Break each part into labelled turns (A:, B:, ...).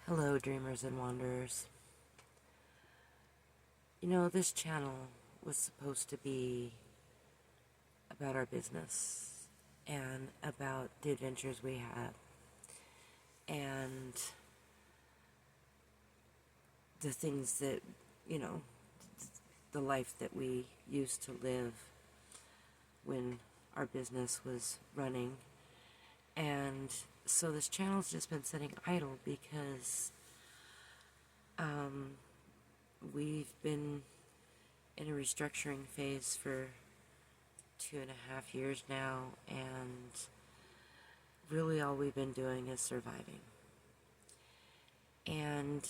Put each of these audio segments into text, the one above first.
A: Hello, dreamers and wanderers. You know, this channel was supposed to be about our business and about the adventures we had and the things that, you know, the life that we used to live when our business was running. And so this channel's just been sitting idle because we've been in a restructuring phase for 2.5 years now, and really all we've been doing is surviving. And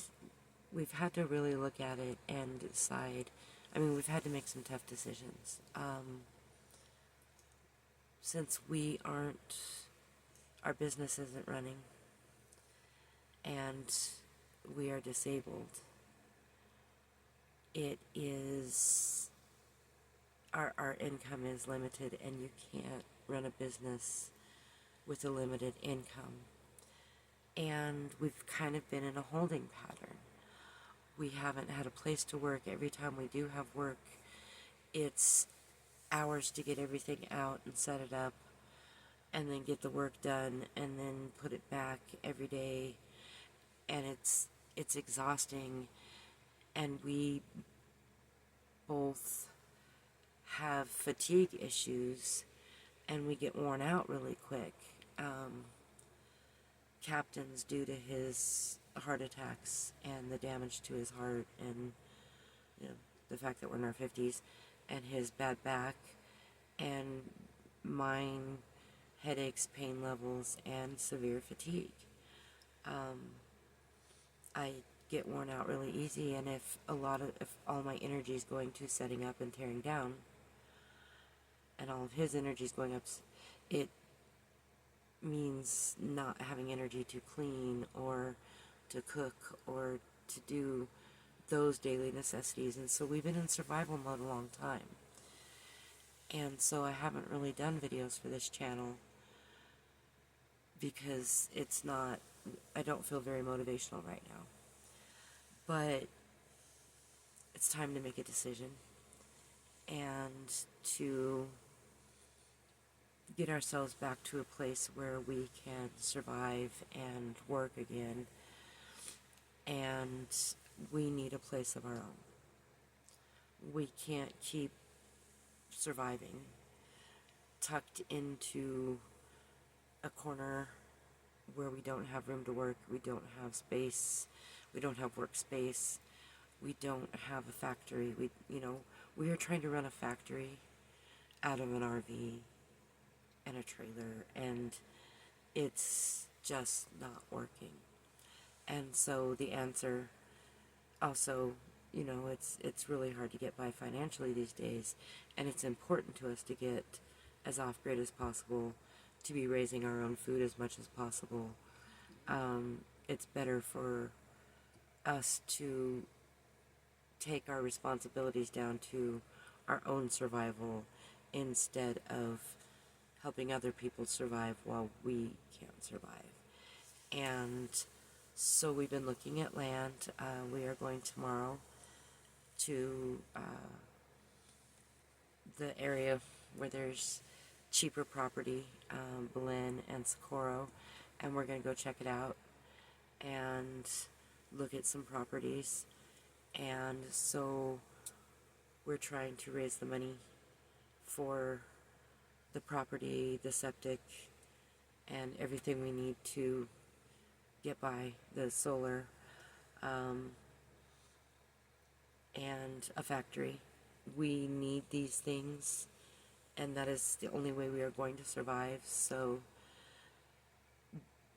A: we've had to really look at it and decide. I mean, we've had to make some tough decisions. Since our business isn't running, and we are disabled, it is, our income is limited, and you can't run a business with a limited income. And we've kind of been in a holding pattern. We haven't had a place to work. Every time we do have work, it's hours to get everything out and set it up, and then get the work done, and then put it back every day. And it's exhausting, and we both have fatigue issues, and we get worn out really quick. Captain's due to his heart attacks and the damage to his heart, and the fact that we're in our 50s, and his bad back, and mine, headaches, pain levels, and severe fatigue. I get worn out really easy, and if all my energy is going to setting up and tearing down, and all of his energy is going up, it means not having energy to clean or to cook or to do those daily necessities. And so we've been in survival mode a long time. And so I haven't really done videos for this channel because I don't feel very motivational right now. But it's time to make a decision and to get ourselves back to a place where we can survive and work again. And we need a place of our own. We can't keep surviving tucked into a corner where we don't have room to work, we don't have space, we don't have workspace, we don't have a factory. We are trying to run a factory out of an RV and a trailer, and it's just not working. And so the answer also, it's really hard to get by financially these days, and it's important to us to get as off-grid as possible, to be raising our own food as much as possible. It's better for us to take our responsibilities down to our own survival instead of helping other people survive while we can't survive. And so we've been looking at land. We are going tomorrow to the area where there's cheaper property, Belen and Socorro, and we're going to go check it out and look at some properties. And so we're trying to raise the money for the property, the septic, and everything we need to get by, the solar, and a factory. We need these things, and that is the only way we are going to survive. So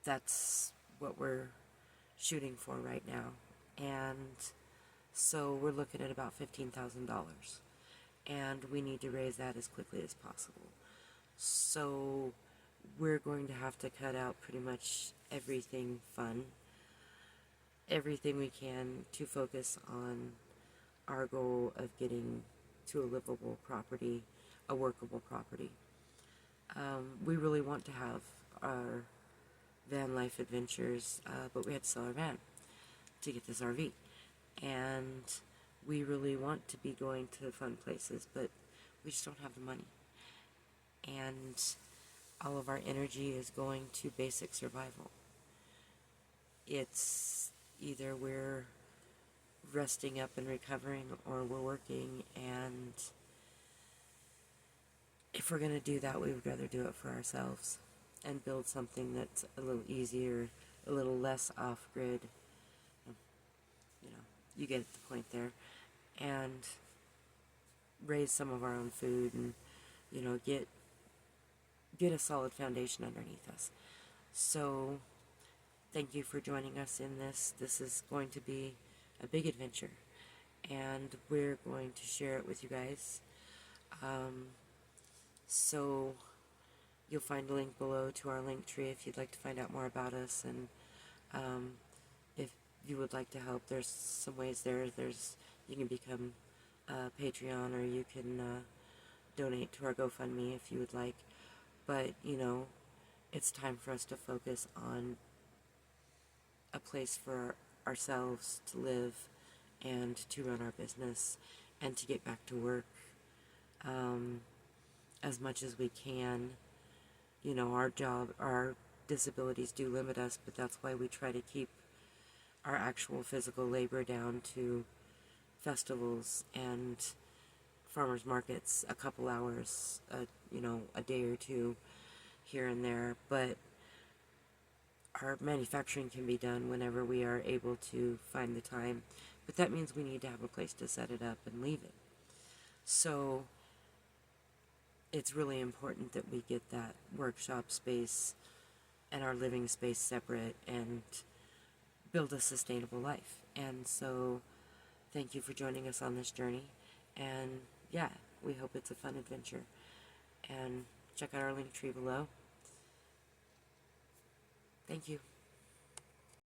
A: that's what we're shooting for right now. And so we're looking at about $15,000, and we need to raise that as quickly as possible. So we're going to have to cut out pretty much everything fun, everything we can, to focus on our goal of getting to a livable property, a workable property. We really want to have our van life adventures, but we had to sell our van. to get this RV. And we really want to be going to fun places, but we just don't have the money. And all of our energy is going to basic survival. It's either we're resting up and recovering, or we're working, and if we're going to do that, we would rather do it for ourselves and build something that's a little easier, a little less off-grid. You know, you get the point there. And raise some of our own food and, get a solid foundation underneath us. So, thank you for joining us in this. This is going to be a big adventure, and we're going to share it with you guys. So you'll find a link below to our Linktree if you'd like to find out more about us, and if you would like to help, there's some ways there. You can become a Patreon, or you can donate to our GoFundMe if you would like. But, it's time for us to focus on a place for ourselves to live and to run our business and to get back to work as much as we can. Our disabilities do limit us, but that's why we try to keep our actual physical labor down to festivals and farmers markets, a couple hours, a day or two here and there. But our manufacturing can be done whenever we are able to find the time. But that means we need to have a place to set it up and leave it. So it's really important that we get that workshop space and our living space separate and build a sustainable life. And so thank you for joining us on this journey. And yeah, we hope it's a fun adventure. And check out our Linktree below. Thank you.